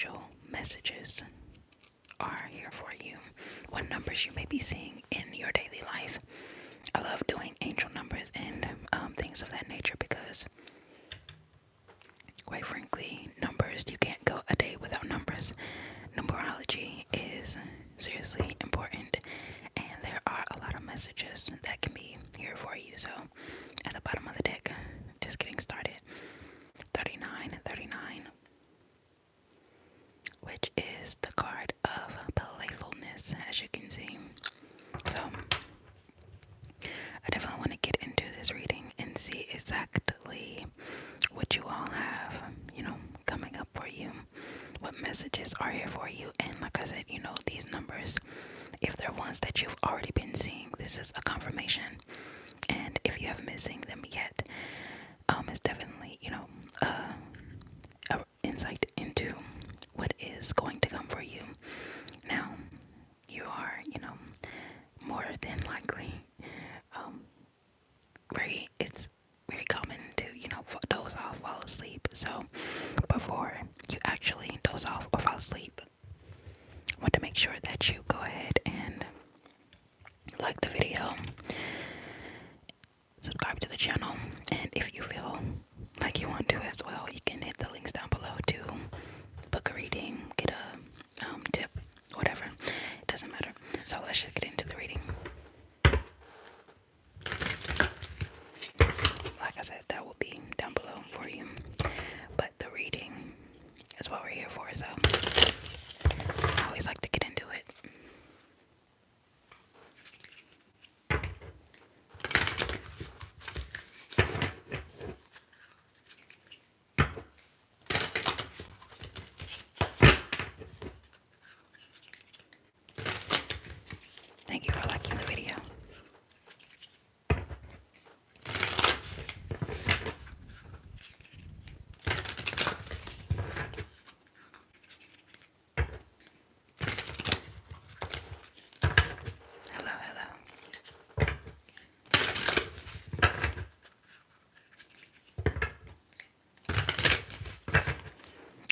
angel messages are here for you, what numbers you may be seeing in your daily life. I love doing angel numbers and things of that nature because, quite frankly, numbers, you can't go a day without numbers. Numerology is seriously important, and there are a lot of messages that can be here for you. So, at the bottom of the deck, just getting started, 39 and 39, which is the card of playfulness, as you can see. So, I definitely want to get into this reading and see exactly what you all have, coming up for you, what messages are here for you. And like I said, these numbers, if they're ones that you've already been seeing, this is a confirmation. And if you haven't been seeing them yet, it's definitely, a insight into what is going to come for you. Now, you are, more than likely, it's very common to, doze off, fall asleep. So before you actually doze off or fall asleep, I want to make sure that you go ahead and like the video, subscribe to the channel, and if you feel like you want to as well, you can hit the links down below to book a reading, get a tip, whatever. It doesn't matter. So let's just get into the reading. Like I said, that will be down below for you. But the reading is what we're here for, so I always like to get into it. Thank you for liking the video. Hello, hello.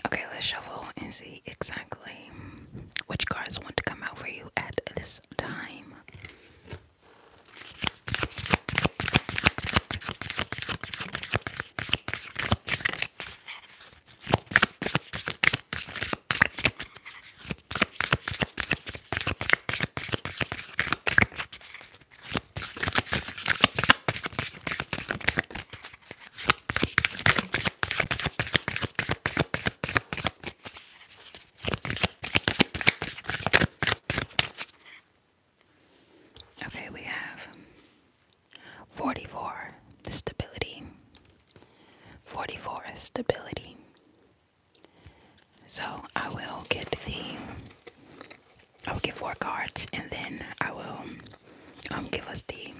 Okay, let's shuffle and see exactly which cards want to come out for you at this time. Okay, we have 44, stability. 44, stability. So I will get 4 cards, and then I will give us the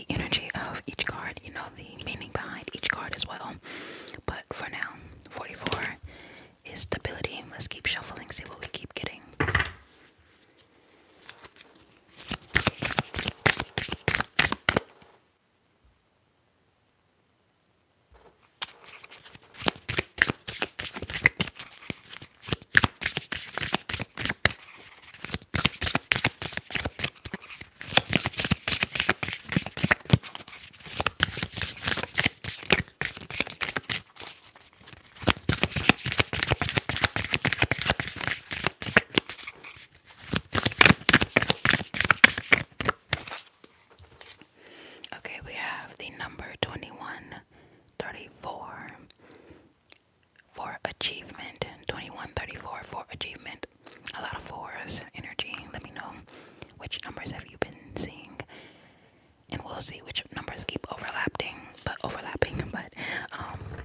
energy of each card, the meaning behind each card as well. But for now, 44 is stability. Let's keep shuffling, see what we keep getting. Okay, we have the number 2134 for achievement. 2134 for achievement. A lot of fours energy. Let me know which numbers have you been seeing, and we'll see which numbers keep overlapping. But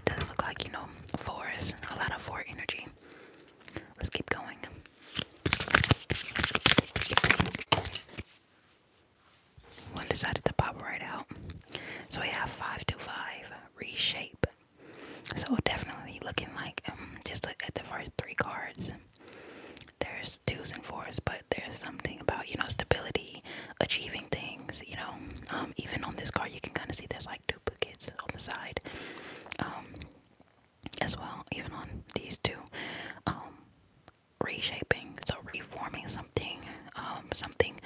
does look like fours. A lot of 4 energy. Let's keep going. One decided to pop right out. So we have 525, reshape. So definitely looking like, just look at the first 3 cards. There's 2s and 4s, but there's something about, stability, achieving things, even on this card you can kind of see there's like duplicates on the side. as well, even on these two. Um, Reshaping, so reforming something, something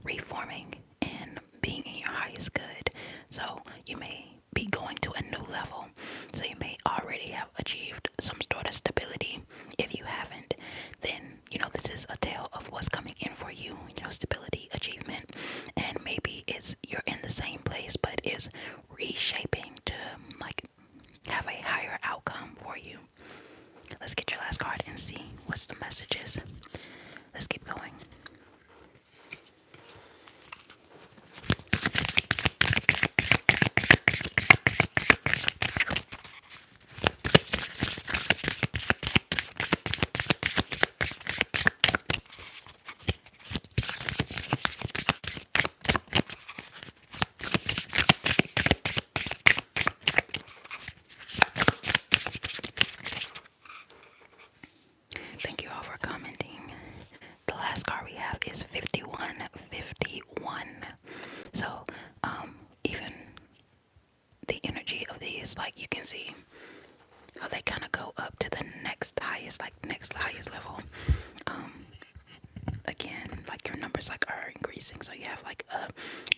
reforming and being in your highest good. So you may be going to a new level. So you may already have achieved some sort of stability. If you haven't, then this is a tale of what's coming in for you. Stability, achievement, and maybe it's you're in the same place, but it's reshaping to like have a higher outcome for you. Let's get your last card and see what's the messages. Let's keep going. Thank you all for commenting. The last card we have is 5151. So, even the energy of these, like you can see how they kind of go up to the next highest, like next highest level. Um, Again, like your numbers like are increasing. So you have like a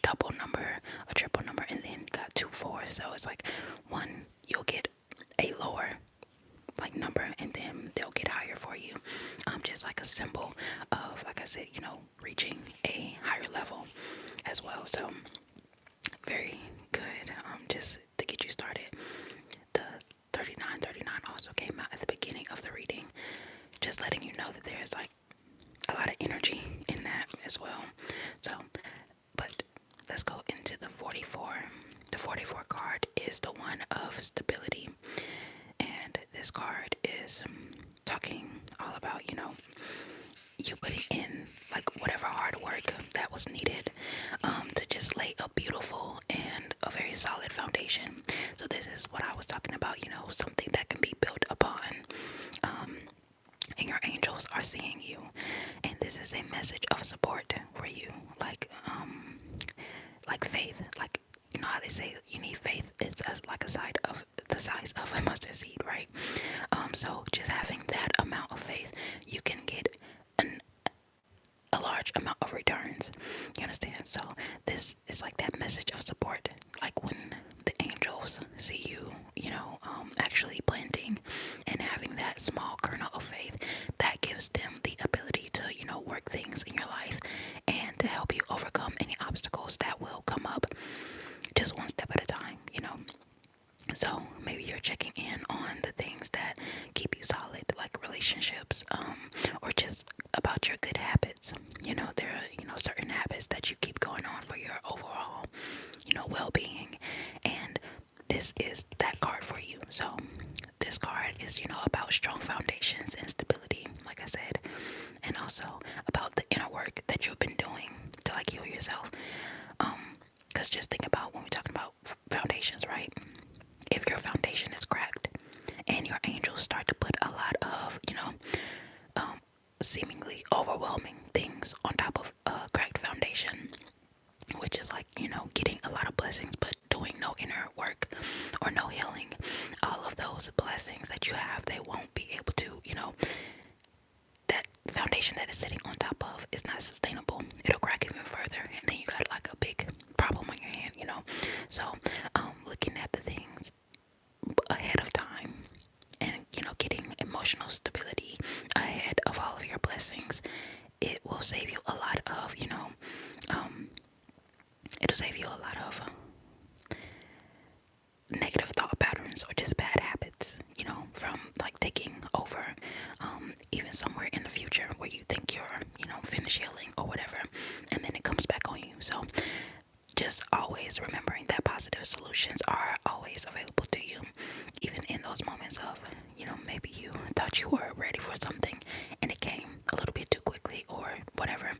double number, a triple number, and then got 2 4s. So it's like one, you'll get a lower like number, and then they'll get higher for you. Just like a symbol of, like I said, reaching a higher level as well. So very good. Just to get you started. The 3939 also came out at the beginning of the reading, just letting you know that there's like a lot of energy in that as well. So, but let's go into the 44. The 44 card is the one of stability, and this card is talking all about you putting in like whatever hard work that was needed to just lay a beautiful and a very solid foundation. So this is what I was talking about, something that can be built upon. And your angels are seeing you, and this is a message of support for you, like faith, like how they say you need faith. It's like a side of the size of a mustard seed, right? So just having that amount of faith, you can get a large amount of returns. You understand? So this is like that message of support, like when the angels see you, actually planting and having that small kernel of faith, that gives them the ability to, work things in your life and to help you overcome any obstacles that will come up, just one step at a time. So maybe you're checking in on the things that keep you solid, like relationships, or just about your good habits. There are, certain habits that you keep going on for your overall, well-being. And this is that card for you. So this card is, about strong foundations and stability, like I said, and also about the inner work that you've been doing to like heal yourself. Because just think about when we're talking about foundations, right? If your foundation is cracked and your angels start to put a lot of, seemingly overwhelming things on top of a cracked foundation, which is like, getting a lot of blessings but doing no inner work or no healing, all of those blessings that you have, they won't be able to, that foundation that is sitting on top of is not sustainable. It'll crack even further, and then you got like a big problem on your hand. So, looking at the things ahead of time and getting emotional stability ahead of all of your blessings, it will save you a lot of it'll save you a lot of negative thought patterns or just bad habits, from like taking over, even somewhere in the future where you think you're finished healing or whatever, and then it comes back on you. So just always remembering that positive solutions are always available to you, even in those moments of, maybe you thought you were ready for something and it came a little bit too quickly or whatever.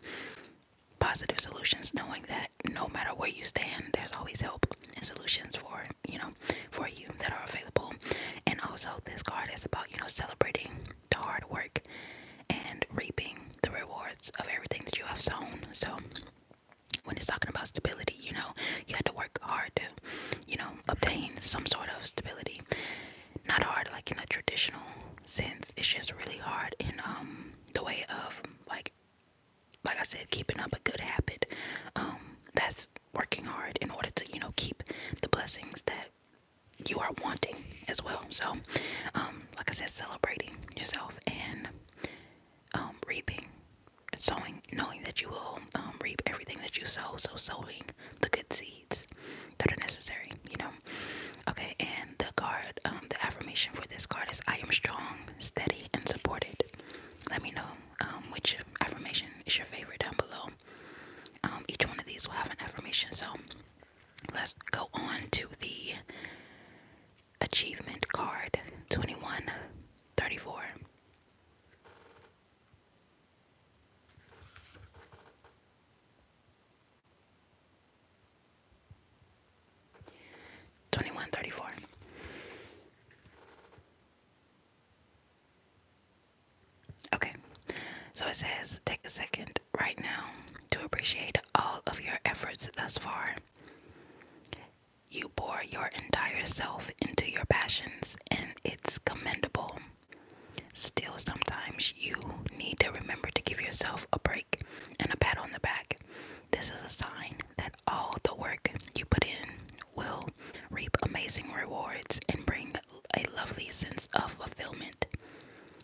Positive solutions, knowing that no matter where you stand, there's always help and solutions for you that are available. And also this card is about, celebrating the hard work and reaping the rewards of everything that you have sown. So when it's talking about stability, you had to work hard to, obtain some sort of stability. Not hard like in a traditional traditional sense. It's just really hard in the way of like I said, keeping up a good habit. That's working hard in order to, keep the blessings that you are wanting as well. So, like I said, celebrating yourself and reaping, sowing, knowing that you will reap everything that you sow. So, sowing the good seeds that are necessary, Okay, and the affirmation for this card is I am strong, steady, and supported. Let me know which affirmation is your favorite down below. Each one of these will have an affirmation. So let's go on to the achievement card 2134. 2134. Okay, so it says take a second right now to appreciate all of your efforts thus far. You pour your entire self into your passions, and it's commendable. Still, sometimes you need to remember to give yourself a break and a pat on the back. This is a sign that all the work you put in will reap amazing rewards and bring a lovely sense of fulfillment.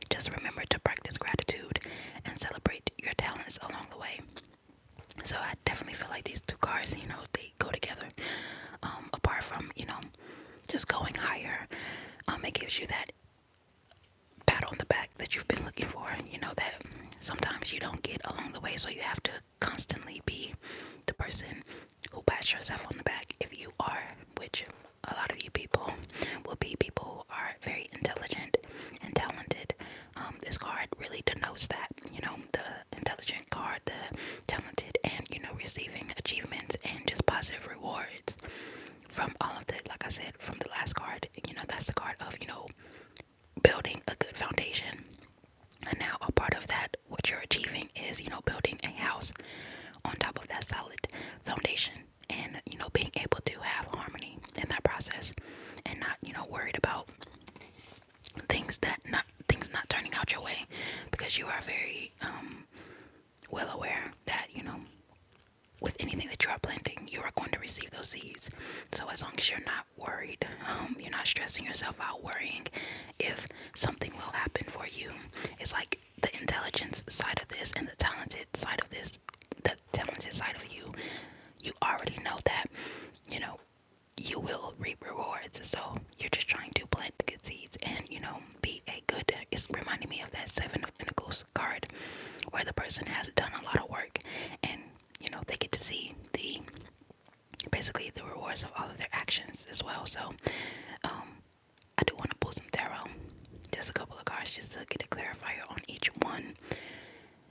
Just remember to practice gratitude and celebrate your talents along the way. So I definitely feel like these two cards, they go together. Apart from, just going higher, it gives you that pat on the back that you've been looking for, that sometimes you don't get along the way, so you have to constantly be the person who pats yourself on the back. If you are, which a lot of you people will be people who are very intelligent and talented, this card really denotes that, the intelligent card, the talented, and, receiving achievements and just positive rewards from all of the, like I said, from the last card, that's the card of, building a good foundation. And now a part of that, what you're achieving is, building a house on top of that solid foundation and, being able to have harmony in that process and not, worried about things not turning out your way, because you are very well aware that, with anything that you are planting, you are going to receive those seeds. So as long as you're not worried, you're not stressing yourself out worrying if something will happen for you. It's like the intelligence side of this and the talented side of this, the talented side of you, you already know that, you will reap rewards. So you're just trying to plant the good seeds and, be a good, it's reminding me of that Seven of Pentacles card where the person has done a lot of work and, they get to see basically the rewards of all of their actions as well. So I do want to pull some tarot, just a couple of cards just to get a clarifier on each one.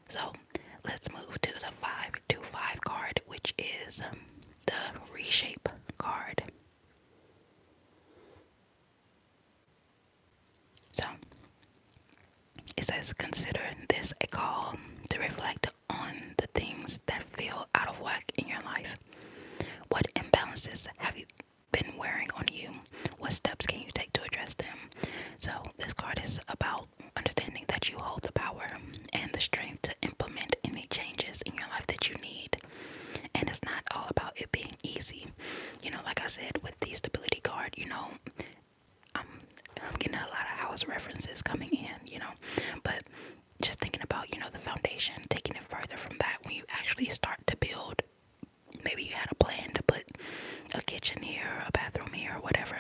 So let's move to the 525 card, which is the reshape card. So it says consider this a call to reflect on the things that feel out of whack in your life. What imbalances have you been wearing on you? What steps can you take to address them? So this card is about understanding that you hold the power and the strength to implement any changes in your life that you need. And it's not all about it being easy. Like I said, with the stability card, I'm getting a lot of house references coming in, but just thinking about, the foundation, taking it further from that, when you actually start to build, maybe you had a plan to put a kitchen here, a bathroom here, or whatever,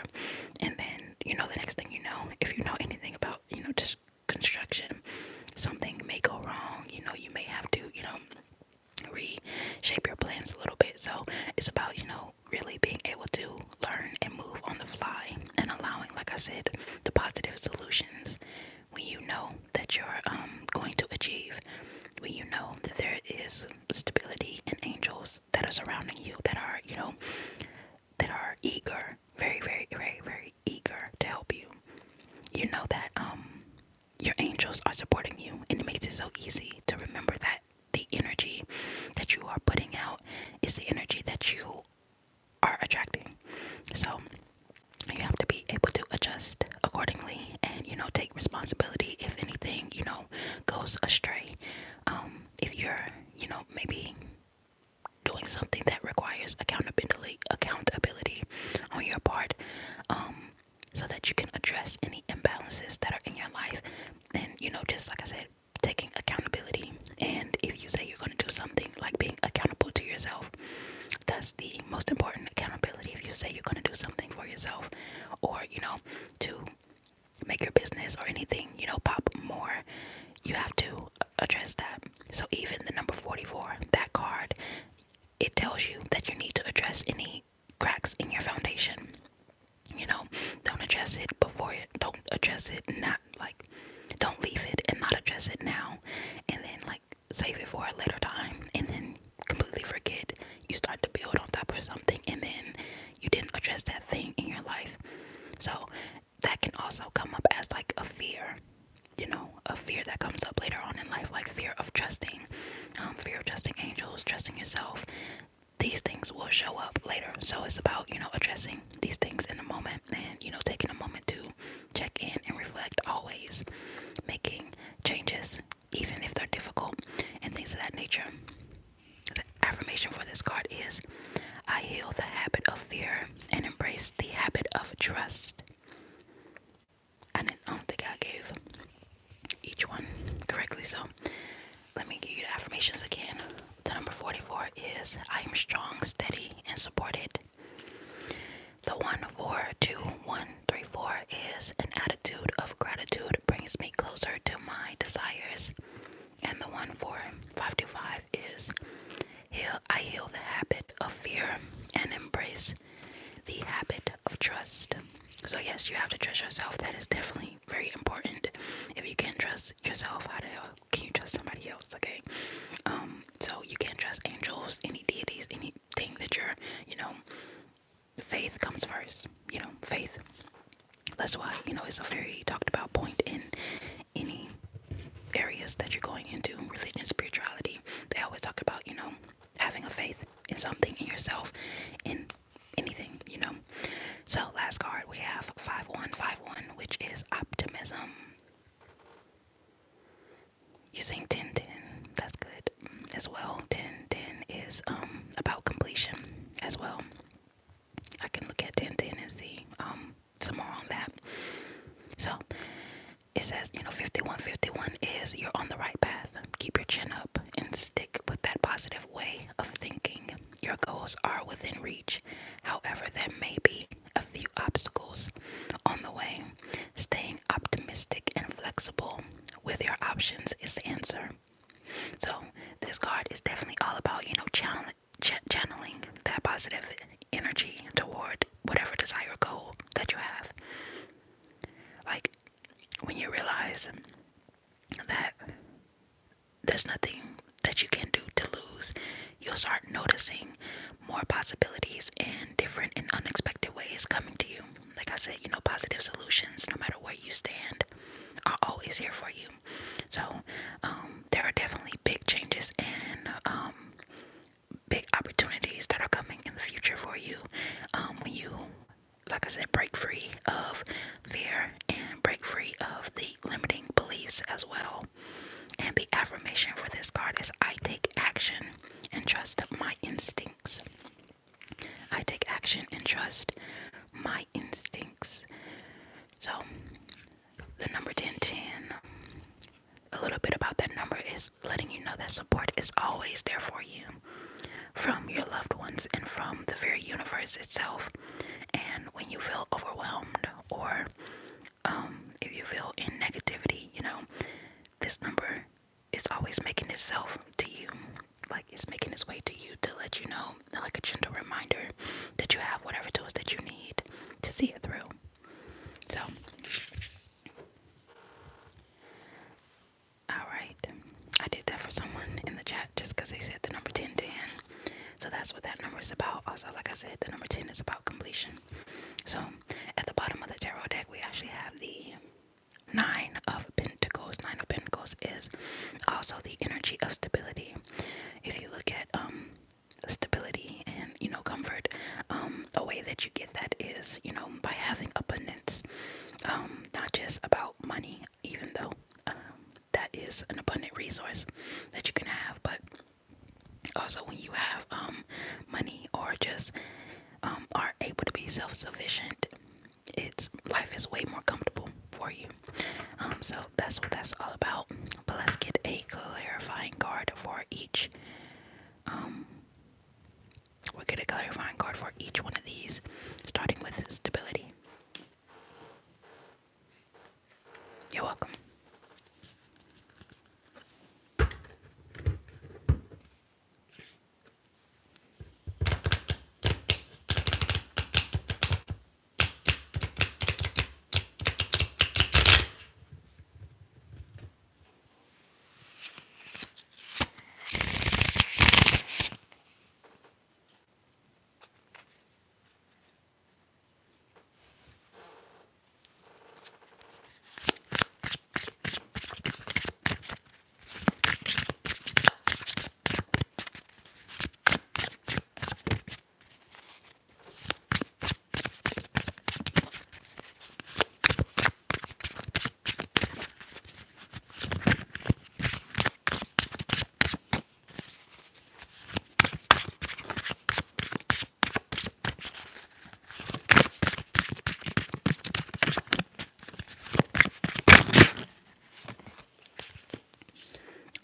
and then, the next thing you know, if you know anything about, just construction, something may go wrong, you may have to, reshape your plans a little bit. So it's about, really being able to learn and move on the fly and allowing, like I said, the positive solutions when you know that you're going to achieve, when you know that there is stability and angels that are surrounding you, that are, that are eager, very, very, very, very eager to help you. You know that your angels are supporting you, and it makes it so easy to remember that the energy that you are putting out is the energy that you are attracting. So you have to be able to adjust accordingly, and take responsibility if anything goes astray. If you're maybe doing something that requires accountability on your part, so that you can address any imbalances that are in your life, and just like I said, taking accountability. And if you say you're going to do something, like being accountable to yourself, that's the most important accountability. If you say you're going to do something for yourself, or to make your business or anything pop more, you have to address that. So even the number 44, that card, it tells you that you need to address any cracks in your foundation. Don't address it before it. Don't address it not like. Don't leave it and not address it now, and then like save it for a later time, and then completely forget. You start to build on top of something, and then you didn't address that thing in your life. So that can also come up as like a fear. A fear that comes up later on in life, like fear of trusting angels, trusting yourself. These things will show up later. So it's about, addressing these things in the moment, and, taking a moment to check in and reflect, always making changes, even if they're difficult, and things of that nature. The affirmation for this card is, I heal the habit of fear and embrace the habit of trust. I don't think I gave each one correctly, so let me give you the affirmations again. The number 44 is, I am strong, steady, and supported. The 142-134 is, an attitude of gratitude brings me closer to my desires. And the 14525 is, I heal the habit of fear and embrace the habit of trust. So yes, you have to trust yourself. That is definitely very important. If you can't trust yourself, how the hell can you trust somebody else? Okay. So you can't trust angels, any deities, anything that you're, faith comes first. Faith. That's why, it's a very talked about point in any areas that you're going into, religion, spirituality. They always talk about, having a faith in something, in yourself, in anything. So last card, we have 5151, which is optimism. Using 1010, that's good as well. 1010 is about completion as well. I can look at 1010 and see some more on that. So it says, 5151 is, you're on the right path. Keep your chin up and stick with that positive way of thinking. Your goals are within reach. However, there may be a few obstacles on the way. Staying optimistic and flexible with your options is the answer. So this card is definitely all about, channeling that positive energy toward whatever desire goal that you have. Like, when you realize that there's nothing that you can do to lose, you'll start noticing more possibilities and different and unexpected ways coming to you. Like I said, positive solutions, no matter where you stand, are always here for you. So there are definitely big changes and big opportunities that are coming in the future for you, when you, like I said, break free of fear and break free of the limiting beliefs as well. And the affirmation for this card is, I take action and trust my instincts. I take action and trust my instincts. So the number 1010, a little bit about that number is letting you know that support is always there for you, from your loved ones and from the very universe itself. And when you feel overwhelmed, or if you feel in negativity, this number is always making itself to you. Like, it's making its way to you to let you know, like a gentle reminder, that you have whatever tools that you need to see it through. So, alright. I did that for someone in the chat just because they said the number 1010. So that's what that number is about. Also, like I said, the number 10 is about completion. So at the bottom of the tarot deck, we actually have the Nine of Pentacles. Nine of Pentacles is also the energy of stability. If you look at stability and comfort, a way that you get that is by having abundance. just about money, even though that is an abundant resource that you can have. But also, when you have money, or just are able to be self-sufficient, it's life is way more comfortable for you. So that's what that's all about. But let's get a clarifying card for each. Um, we'll get a clarifying card for each one of these, starting with stability. You're welcome.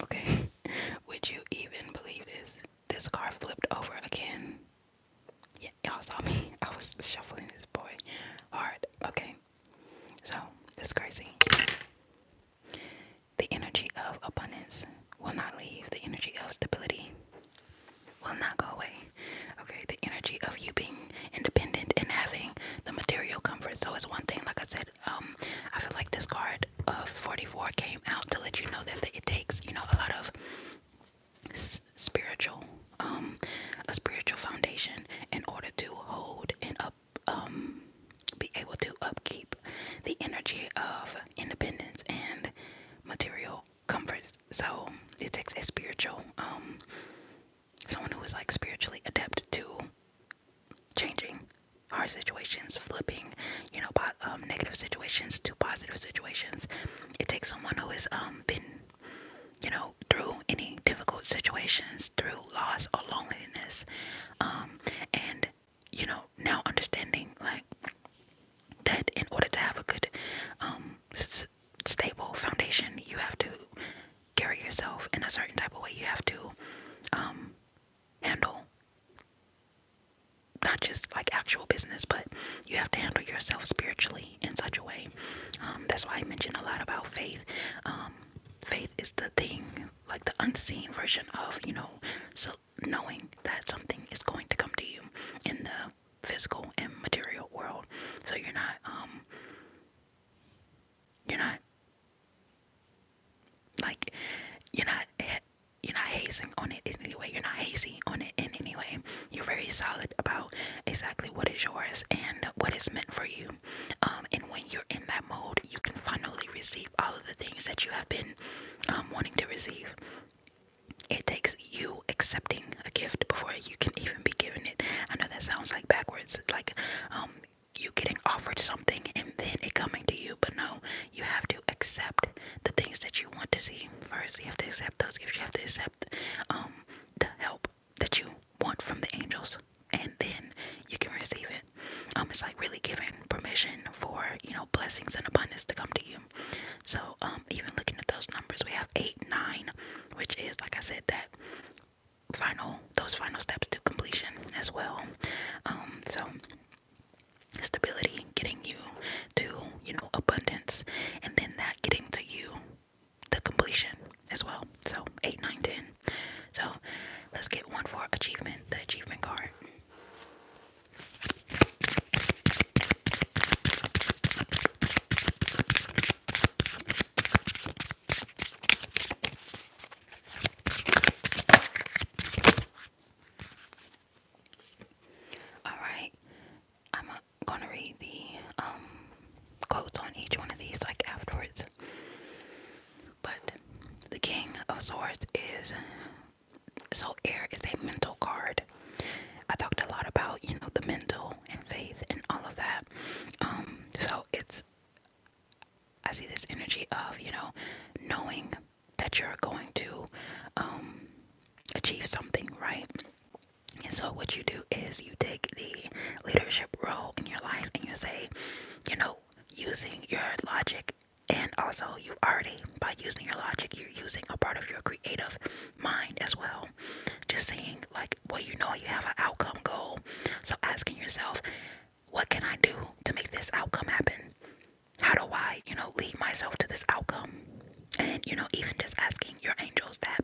Okay, would you even believe this? This card flipped over again. Yeah, y'all saw me. I was shuffling this boy hard. Okay, so this is crazy. The energy of abundance will not leave. The energy of stability will not go away. Okay, the energy of you being independent and having the material comfort. So it's one thing, like I said, I feel like this card of 44 came out to let you know that it takes, a lot of spiritual, a spiritual foundation in order to hold and be able to upkeep the energy of independence and material comforts. So it takes a spiritual, someone who is like spiritually adept to changing hard situations, flipping, negative situations to positive situations. It takes someone who has been, through any difficult situations, through loss or loneliness, and now understanding like that in order to have a good, stable foundation, you have to carry yourself in a certain type of way. You have to handle not just like actual business, but you have to handle yourself spiritually in such a way. That's why I mentioned a lot about faith. Faith is the thing, like the unseen version of, so knowing that something is going to come to you in the physical and material world. So you're not like, you're not hazing on it in any way. You're not hazy on it in any way. You're very solid about exactly what is yours and what is meant for you. And when you're in that mode, you can finally receive all of the things that you have been wanting to receive. It takes you accepting a gift before you can even be given it. I know that sounds like backwards, like you getting offered something and then it coming to you, but no, you have to accept the things that you want to see first. You have to accept those gifts. You have to accept the help that you want from the angels, and then you can receive it. It's like really giving permission for blessings and abundance to come to you. So even looking at those numbers, we have 8, 9, which is, like I said, that those final steps to completion as well. So stability getting you to abundance, and then that getting to you the completion as well. So 8, 9, 10. So let's get one for achievement, the achievement card. Alright, I'm gonna read the quotes on each one of these like afterwards. But the King of Swords is, so air is a mental card. I talked a lot about, the mental and faith and all of that. So it's I see this energy of, knowing that you're going to um, achieve something, right? And so what you do is you take the leadership role in your life and you say, you know, using your logic, and also you already, by using your logic, you're using a part of your creative mind as well. Just saying, like, well, you have an outcome goal. So asking yourself, what can I do to make this outcome happen? How do I, lead myself to this outcome? And, even just asking your angels that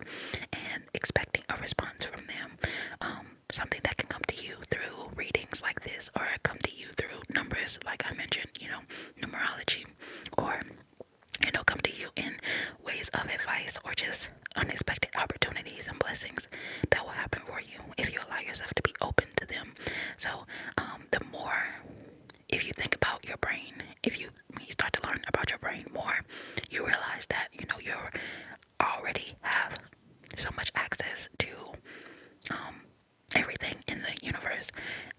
and expecting a response from them. Something that can come to you through readings like this, or come to you through numbers, like I mentioned, numerology, or, come to you in ways of advice or just unexpected opportunities and blessings that will happen for you if you allow yourself to be open to them. So, the more, if you think about your brain, when you start to learn about your brain more, you realize that you already have so much access to everything in the universe.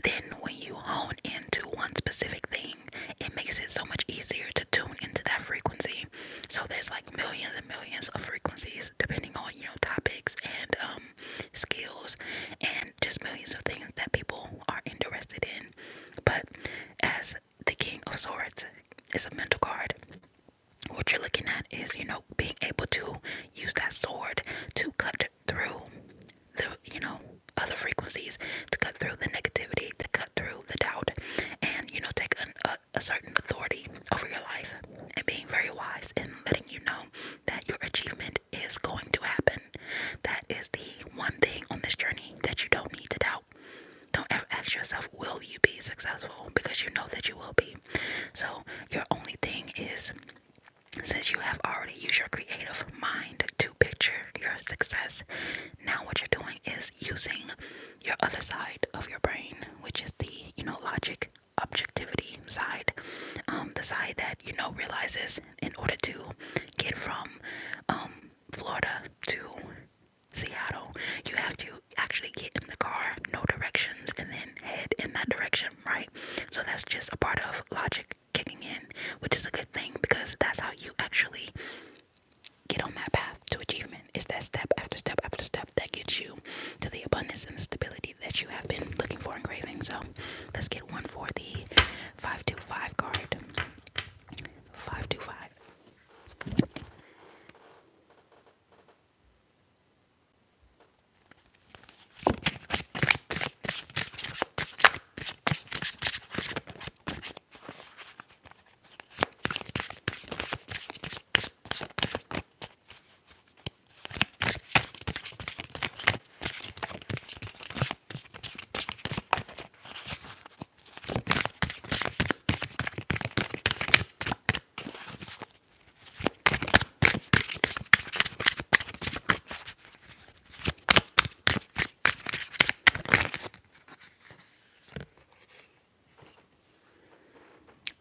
Then when you hone into one specific thing, it makes it so much easier to tune into that frequency. So there's like millions and millions of frequencies depending on topics and skills, and just millions of things that people are interested in. But as the King of Swords is a mental card, what you're looking at is, being able to use that sword to cut through the, other frequencies, to cut through the negativity, to cut through the doubt, and, take a certain authority over your life, and being very wise in letting you know that your achievement is going to happen. That is the one thing on this journey that you don't need to doubt. Don't ever ask yourself, will you be successful? Because you know that you will be. So your only thing is, since you have already used your creative mind to picture your success, now what you're doing is using your other side of your brain, which is the, logic, objectivity side. The side that, realizes in order to get from Florida to Seattle, you have to actually get in the car, know directions, and then head in that direction, right? So that's just a part of logic kicking in, which is a good thing, because that's how you actually get on that path to achievement. It's that step after step after step that gets you to the abundance and stability that you have been looking for and craving. So let's get one for the 525 card. 525.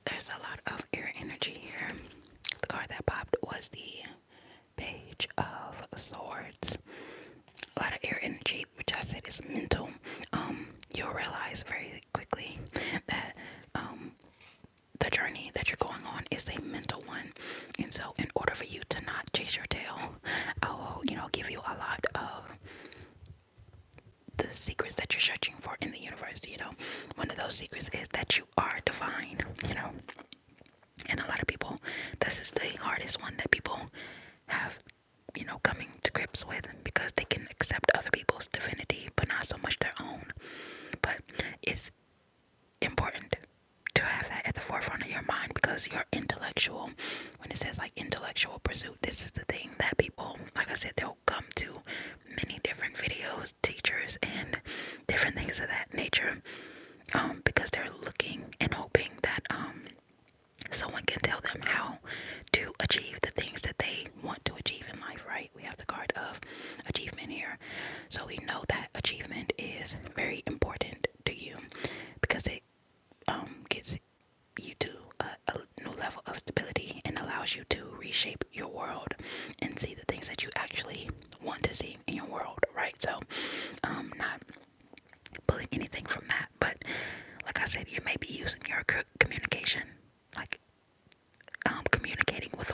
There's a lot of air energy here. The card that popped was the Page of Swords. A lot of air energy, which I said is mental. You'll realize very quickly that the journey that you're going on is a mental one. And so in order for you to not chase your tail, I will, give you a lot of the secrets that you're searching for in the universe. One of those secrets is that you are divine, and a lot of people, this is the hardest one that people have, coming to grips with, because they can accept other people's divinity but not so much their own. But it's important to have that at the forefront of your mind, because your intellectual, when it says like intellectual pursuit, this is the thing that people, like I said, they'll come to many different videos, teachers, and different things of that nature, because they're looking and hoping that someone can tell them how to achieve the things that they want to achieve in life, right? We have the card of achievement here. So we know that achievement is very important to you, because it gets you to a new level of stability and allows you to reshape your world and see the things that you actually want to see in your world, right? So not pulling anything from that, but like I said, you may be using your communication, like communicating with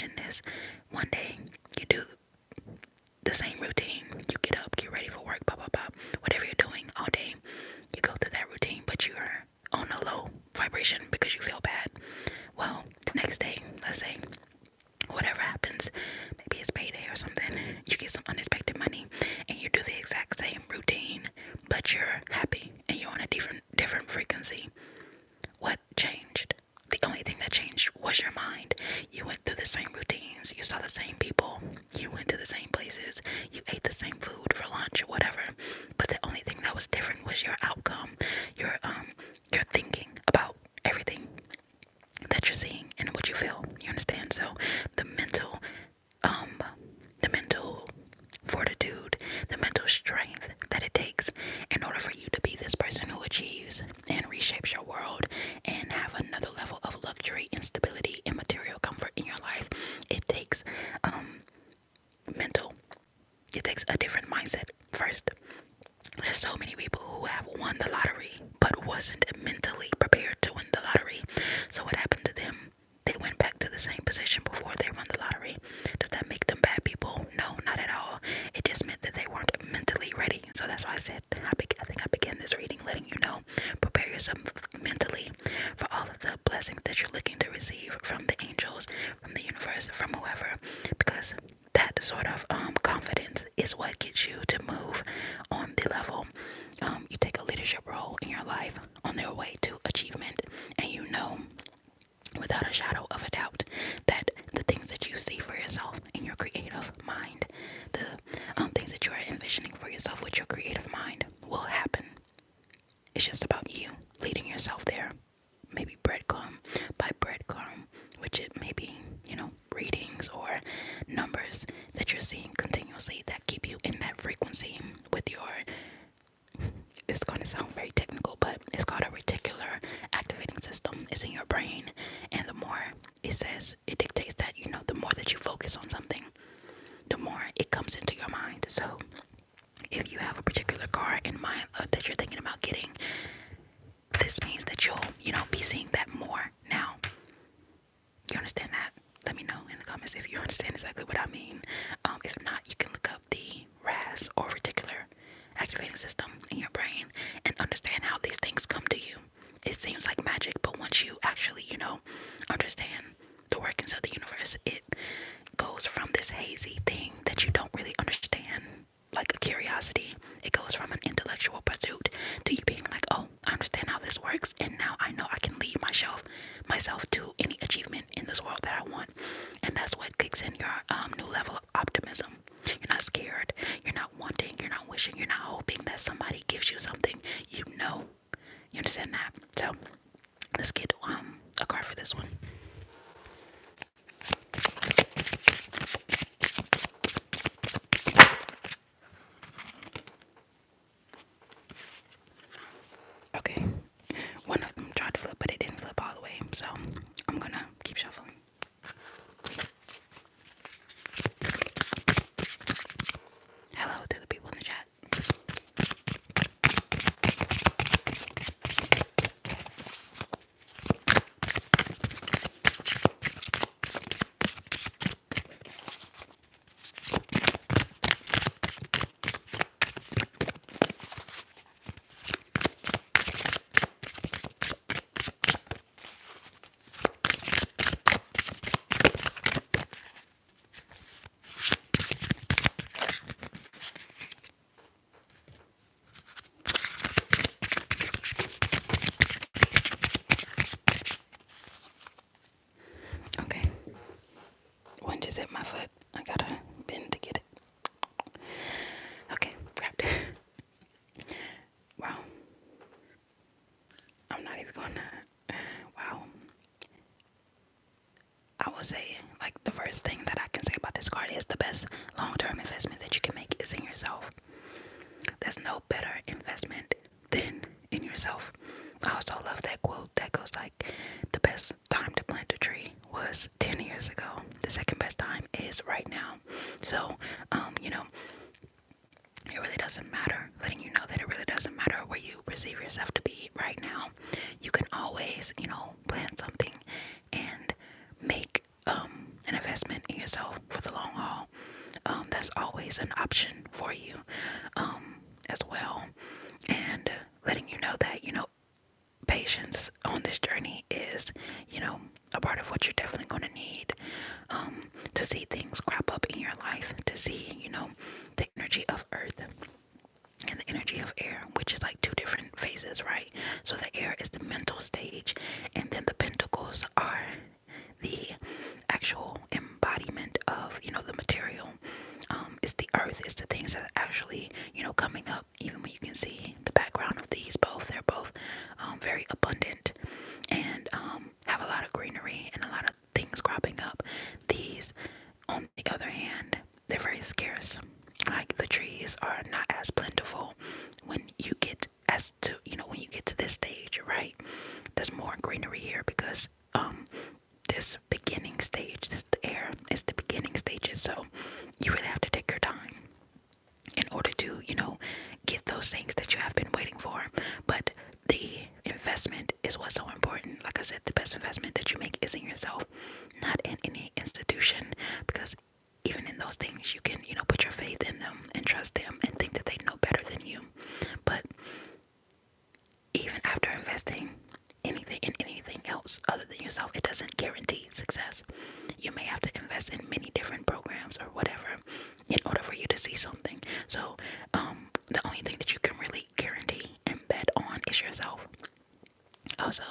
imagine this. One day, you do the same routine. You get up, get ready for work, blah, blah, blah. Whatever you're doing all day, you go through that routine, but you're on a low vibration because you feel bad. Well, the next day, let's say, whatever happens, maybe it's payday or something, you get some unexpected money and you do the exact same routine, but you're happy and you're on a different frequency. What changed? The only thing that changed was your mind. You went through the same routines, you saw the same people, you went to the same places, you ate the same food for lunch or whatever. But the only thing that was different was your outcome, your thinking about everything that you're seeing and what you feel. You understand? So the um mental fortitude, the mental strength that it takes in order for you to be this person who achieves and reshapes your world and have another level of luxury and stability and material comfort in your life. It takes mental. It takes a different mindset first. There's so many people who have won the lottery but wasn't mentally prepared to win the lottery. So what happened to them? They went back to the same position before they won the lottery. Does that make them bad people? No, not at all. It just meant that they weren't mentally ready. So that's why I said, I think I began this reading letting you know, prepare yourself mentally for all of the blessings that you're looking to receive from the angels, from the universe, from whoever, because that sort of confidence is what gets you to move on the level. You take a leadership role in your life on their way to achievement, and you know without a shadow of a doubt that the things that you see for yourself in your creative mind, the things that you are envisioning for yourself with your creative mind will happen. It's just about you leading yourself there. Maybe breadcrumb by breadcrumb, which it may be, readings or numbers that you're seeing continuously that keep you in that frequency with your, it's going to sound very technical, but it's called a reticular activating system. It's in your brain, and the more it says, it dictates that, the more that you focus on something, the more it comes into your mind. So if you have a particular car in mind that you're thinking about getting, this means that you'll, be seeing that more now. You understand that? Let me know in the comments if you understand exactly what I mean. If not, you can look up the RAS, or reticular activating system, in your brain and understand how these things come to you. It seems like magic, but once you actually, understand the workings of the universe, it goes from this hazy thing that you don't really understand, like a curiosity. It goes from an intellectual pursuit to you being like, oh, I understand how this works, and now I know I can lead myself to any achievement in this world that I want. And that's what kicks in your new level of optimism. You're not scared, you're not wanting, you're not wishing, you're not hoping that somebody gives you something. You understand that? So let's get a card for this one. Okay, one of them tried to flip, but it didn't flip all the way, so I'm gonna keep shuffling. Hello to the people in the chat. Okay, one just hit my foot. I gotta bend to get it. Okay, grabbed it. Wow. I'm not even gonna. Wow. I will say, like, the first thing that I can say about this card is the best long-term investment that you can make is in yourself. There's no better investment than in yourself. I also love that quote that goes like, the best time to plant a tree was 10 years ago. The second best time is right now. So, it really doesn't matter, letting you know that it really doesn't matter where you perceive yourself to be right now. You can always, plant something and make an investment investing in yourself for the long haul. That's always an option for you as well. And letting you know that, patience on this journey is, a part of what you're definitely going to need to see things crop up in your life, to see, the energy of earth and the energy of air, which is like two different phases, right? So the air is the mental stage, and then the pentacles are the actual embodiment of, the material. It's the earth, it's the things that are actually, coming up. Even when you can see the background of these both, they're both very abundant and have a lot of greenery and a lot of things cropping up. These, on the other hand, they're very scarce. Like the trees are not as plentiful when you get when you get to this stage, right? There's more greenery here because this beginning stage, this the air is the beginning stages, so you really have to take your time in order to, get those things that you have been waiting for. But the investment is what's so important. Like I said, the best investment that you make is in yourself, not in any institution, because even in those things you can, put your faith in them and trust them and think that they know better than you. But even after investing anything else other than yourself, it doesn't guarantee success. You may have to invest in many different programs or whatever in order for you to see something. So the only thing that you can really guarantee and bet on is yourself. Also,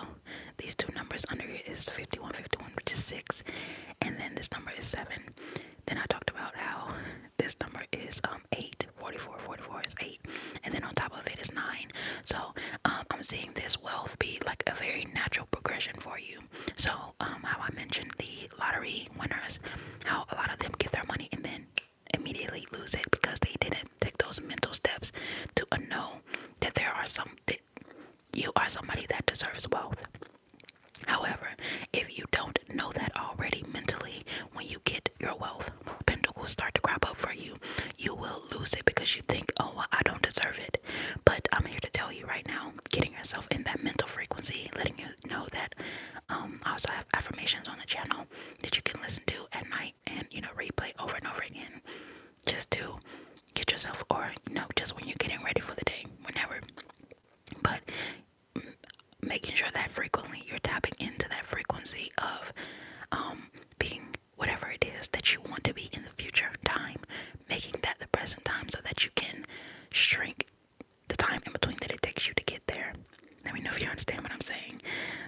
these two numbers under it is 5151, which is 6, and then this number is 7. Then I talked about how this number is 8, 44 is 8, and then on top of it is 9. So I'm seeing this wealth be like a very natural progression for you. So how I mentioned the lottery winners, how a lot of them get their money and then immediately lose it because they didn't take those mental steps to know that that you are somebody that deserves wealth. However, if you don't know that already mentally, when you get your wealth, pentacles start to crop up for you, you will lose it because you think, oh, well, I don't deserve it. But I'm here to tell you right now, getting yourself in that mental frequency, letting you know that I also have affirmations on the channel that you can listen to at night and, replay over and over again just to get yourself, or, just when you're getting ready for the day, whenever. But making sure that frequently you're tapping into that frequency of being whatever it is that you want to be in the future time, making that the present time so that you can shrink the time in between that it takes you to get there. Let me know if you understand what I'm saying.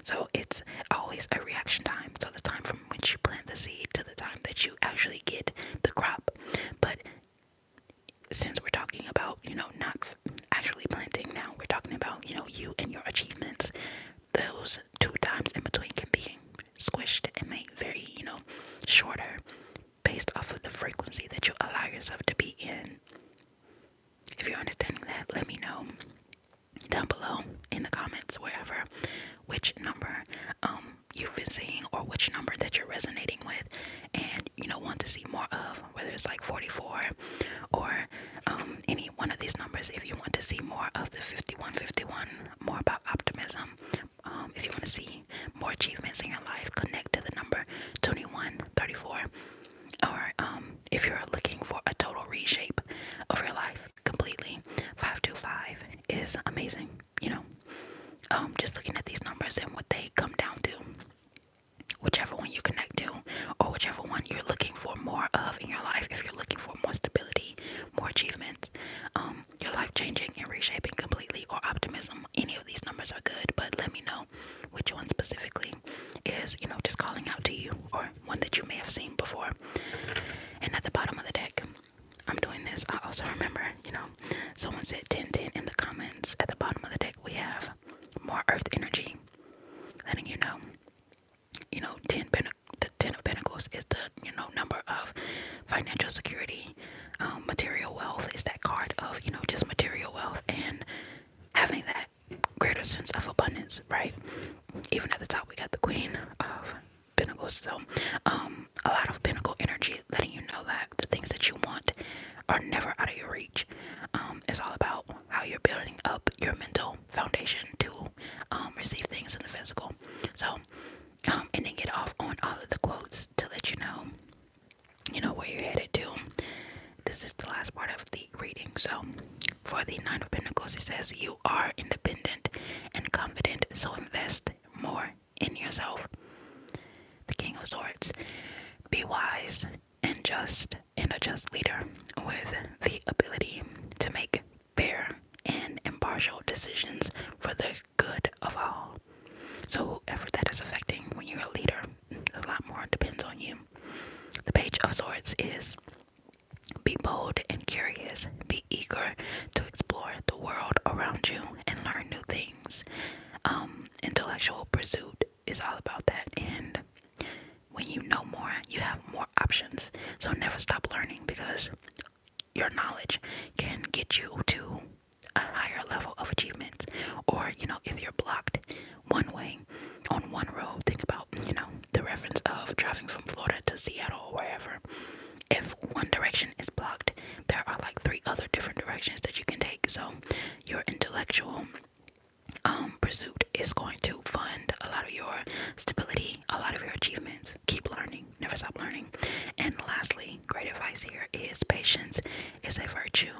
So it's always a reaction time. So the time from which you plant the seed to the time that you actually get the crop. But since we're talking about, not actually planting now, we're talking about, you and your achievements. Those 2 times in between can be squished and made very, shorter based off of the frequency that you allow yourself to be in. If you're understanding that, let me know down below in the comments, wherever, which number you've been seeing or which number that you're resonating with and want to see more of, whether it's like 44 or any one of these numbers. If you want to see more of the 5151, more about optimism, if you want to see more achievements in your life, connect to the number 2134. Or if you're looking for a total reshape of your life completely, 525 is amazing. Just looking at these numbers and what they come down to, whichever one you connect to or whichever one you're looking for more of in your life. If you're looking for more stability, more achievements, your life changing and reshaping completely, or optimism, any of these numbers are good, but let me know which one specifically is, just calling out to you, or one that you may have seen before. And at the bottom of the deck, I'm doing this. I also remember, someone said 1010 in the comments. At the bottom of the deck, we have more earth energy, letting you know, 10 of Pentacles is the, number of financial security. Material wealth is that card of, just material wealth and having that greater sense of abundance, right? Even at the top, we got the Queen of Pentacles. So, a lot of Pentacle energy, letting you know that the things that you want are never out of your reach. It's all about how you're building up your mental foundation to receive things in the physical. So, and then get off on all of the quotes to let you know where you're headed to. This is the last part of the reading. So, for the Nine of Pentacles, it says you are independent and confident, so invest more in yourself. The King of Swords, be wise and a just leader with the ability to make fair and impartial decisions for the good of all. So whoever that is affecting when you're a leader, a lot more depends on you. The Page of Swords is be bold and curious. Be eager to explore the world around you and learn new things. Intellectual pursuit is all about that. And when you know more, you have more options. So never stop learning, because your knowledge can get you to a higher level of achievement. Or, if you're blocked one way on one road, think about, the reference of driving from Florida to Seattle or wherever. If one direction is blocked, there are like 3 other different directions that you can take. So your intellectual pursuit is going to fund a lot of your stability, a lot of your achievements. Keep learning, never stop learning. And lastly, great advice here is patience is a virtue.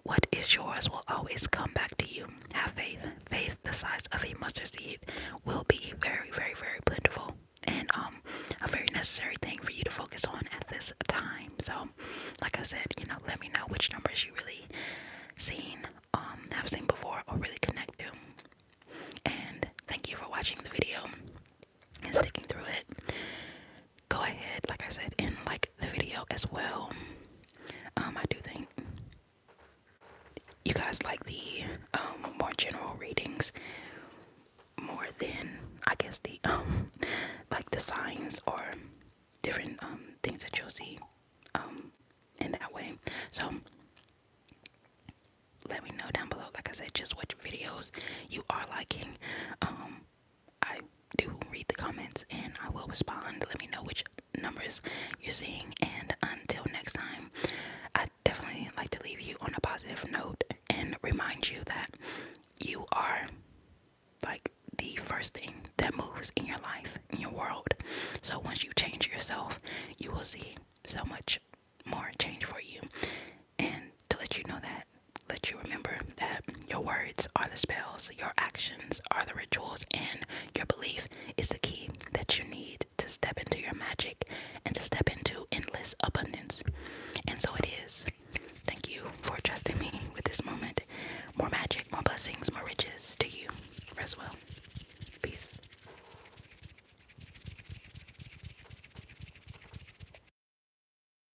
What is yours will always come back to you. Have faith. Faith the size of a mustard seed will be very, very, very plentiful, and a very necessary thing for you to focus on at this time. So, like I said, let me know which numbers you really have seen before, or really connect to. And thank you for watching the video and sticking through it. Go ahead, like I said, and like the video as well. I do think you guys like the more general readings more than, I guess, the like the signs or different things that you'll see in that way. So let me know down below, like I said, just which videos you are liking. I do read the comments and I will respond. Let me know which numbers you're seeing, and until next time, I definitely like to leave you on a positive note and remind you that you are like the first thing that moves in your life, in your world. So once you change yourself, you will see so much more change for you. And to let you know that, let you remember that your words are the spells, your actions are the rituals, and your belief is the key that you need to step into your magic and to step into endless abundance.